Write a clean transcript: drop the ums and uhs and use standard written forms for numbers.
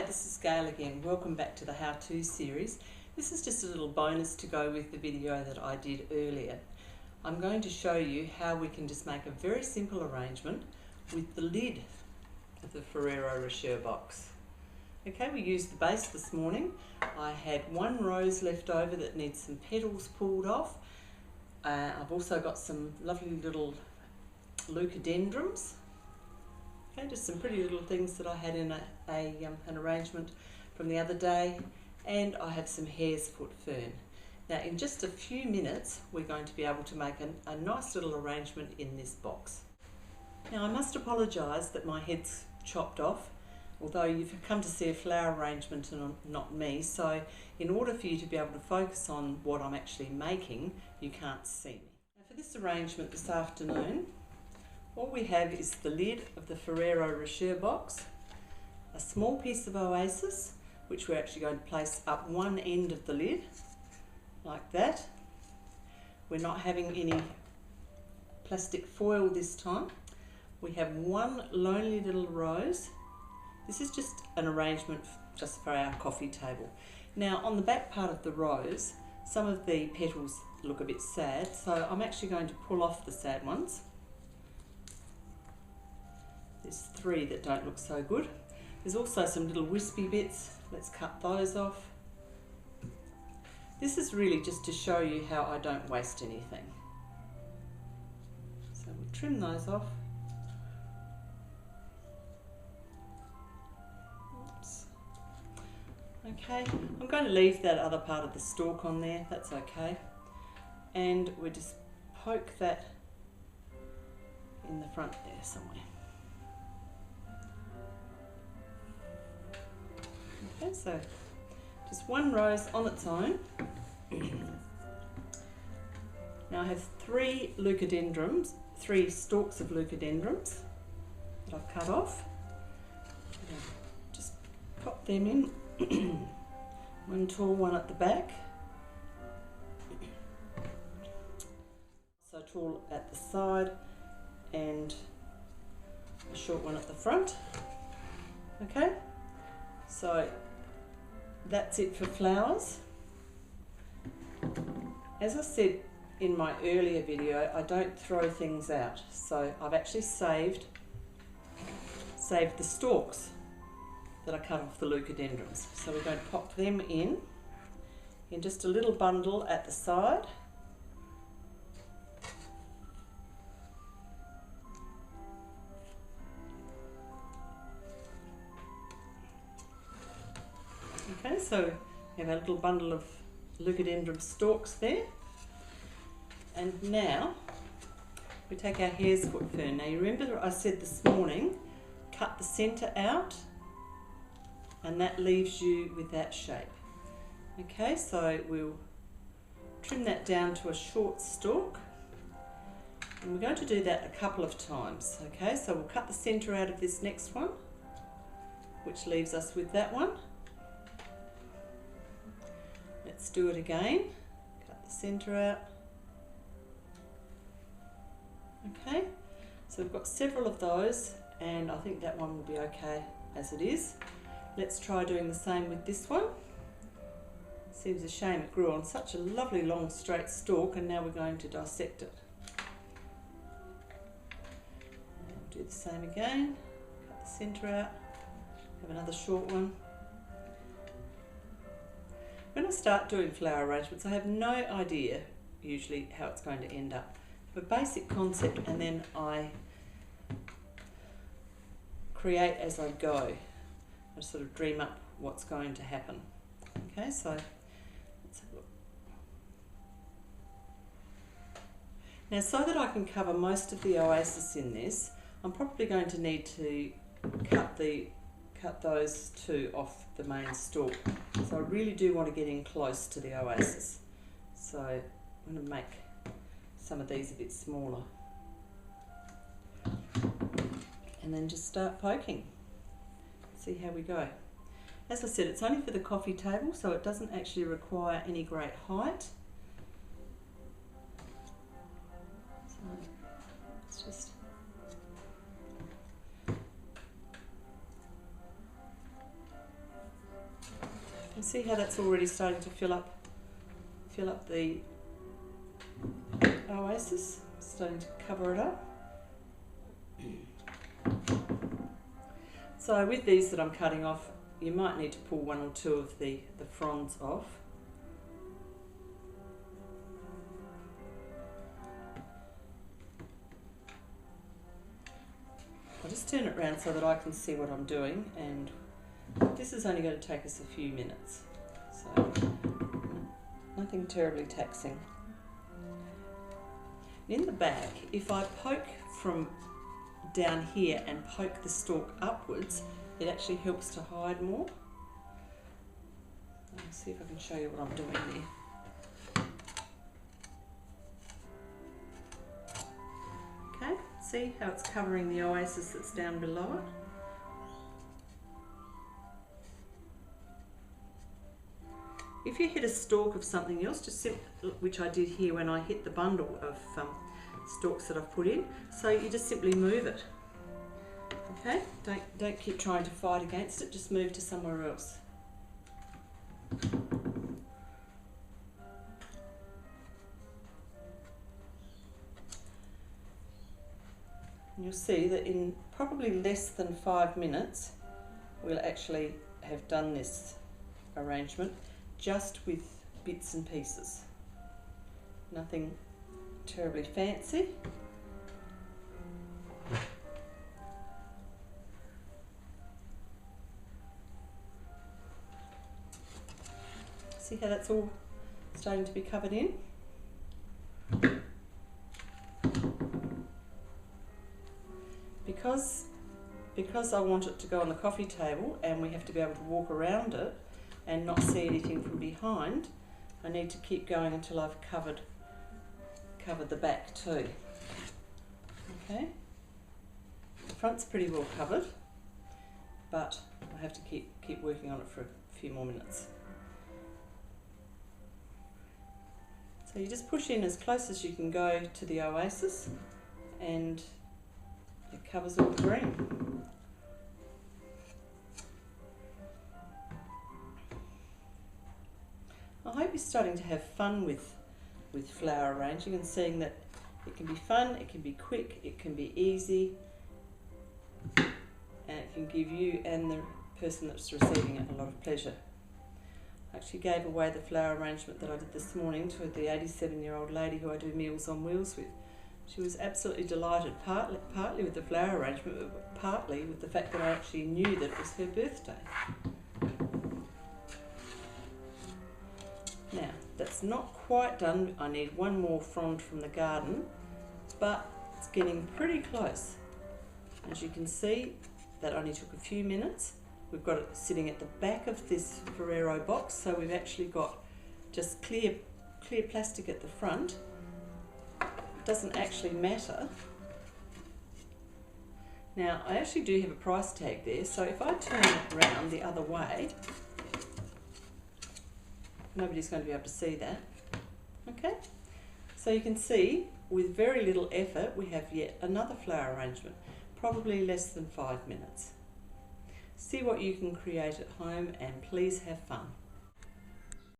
this is Gail again. Welcome back to the how-to series. This is just a little bonus to go with the video that I did earlier. I'm going to show you how we can just make a very simple arrangement with the lid of the Ferrero Rocher box. Okay, we used the base this morning. I had one rose left over that needs some petals pulled off. I've also got some lovely little leucadendrums. Okay, just some pretty little things that I had in an arrangement from the other day, and I have some hare's foot fern. Now in just a few minutes we're going to be able to make a nice little arrangement in this box. Now I must apologise that my head's chopped off, although you've come to see a flower arrangement and not me, so in order for you to be able to focus on what I'm actually making, you can't see me. Now for this arrangement this afternoon, all we have is the lid of the Ferrero Rocher box, a small piece of Oasis, which we're actually going to place up one end of the lid, like that. We're not having any plastic foil this time. We have one lonely little rose. This is just an arrangement just for our coffee table. Now on the back part of the rose, some of the petals look a bit sad, so I'm actually going to pull off the sad ones. There's three that don't look so good. There's also some little wispy bits. Let's cut those off. This is really just to show you how I don't waste anything. So we'll trim those off. Oops. Okay, I'm going to leave that other part of the stalk on there, that's okay. And we'll just poke that in the front there somewhere. Okay, so just one rose on its own. Now I have three stalks of leucadendrums that I've cut off. Just pop them in, one tall one at the back, so tall at the side, and a short one at the front. Okay, so that's it for flowers. As I said in my earlier video, I don't throw things out, so I've actually saved the stalks that I cut off the leucadendrums. So we're going to pop them in just a little bundle at the side. Okay, so we have a little bundle of leucadendrum stalks there. And now we take our hare's foot fern. Now you remember I said this morning, cut the centre out, and that leaves you with that shape. Okay, so we'll trim that down to a short stalk. And we're going to do that a couple of times. Okay, so we'll cut the centre out of this next one, which leaves us with that one. Let's do it again. Cut the centre out. Okay, so we've got several of those, and I think that one will be okay as it is. Let's try doing the same with this one. Seems a shame it grew on such a lovely long straight stalk, and now we're going to dissect it. And do the same again. Cut the centre out. Have another short one. When I start doing flower arrangements, I have no idea usually how it's going to end up. A basic concept, and then I create as I go. I sort of dream up what's going to happen. Okay, so let's have a look. Now, so that I can cover most of the Oasis in this, I'm probably going to need to cut those two off the main stalk. So I really do want to get in close to the Oasis. So I'm going to make some of these a bit smaller. And then just start poking. See how we go. As I said, it's only for the coffee table, so it doesn't actually require any great height. So let's just You see how that's already starting to fill up the oasis, starting to cover it up. So with these that I'm cutting off, you might need to pull one or two of the fronds off. I'll just turn it around so that I can see what I'm doing, and this is only going to take us a few minutes, so nothing terribly taxing. In the back, if I poke from down here and poke the stalk upwards, it actually helps to hide more. Let's see if I can show you what I'm doing there. Okay, see how it's covering the oasis that's down below it? If you hit a stalk of something else, which I did here when I hit the bundle of stalks that I've put in, so you just simply move it. Okay, don't keep trying to fight against it, just move to somewhere else. And you'll see that in probably less than 5 minutes, we'll actually have done this arrangement just with bits and pieces. Nothing terribly fancy. See how that's all starting to be covered in? Because I want it to go on the coffee table and we have to be able to walk around it and not see anything from behind, I need to keep going until I've covered the back too. Okay, the front's pretty well covered, but I have to keep working on it for a few more minutes. So you just push in as close as you can go to the oasis, and it covers all the green. I hope you're starting to have fun with flower arranging and seeing that it can be fun, it can be quick, it can be easy, and it can give you and the person that's receiving it a lot of pleasure. I actually gave away the flower arrangement that I did this morning to the 87-year-old lady who I do Meals on Wheels with. She was absolutely delighted, partly with the flower arrangement, but partly with the fact that I actually knew that it was her birthday. Now, that's not quite done. I need one more frond from the garden, but it's getting pretty close. As you can see, that only took a few minutes. We've got it sitting at the back of this Ferrero box, so we've actually got just clear plastic at the front. It doesn't actually matter. Now, I actually do have a price tag there, so if I turn it around the other way, nobody's going to be able to see that. Okay, so you can see with very little effort we have yet another flower arrangement, probably less than 5 minutes. See what you can create at home, and please have fun.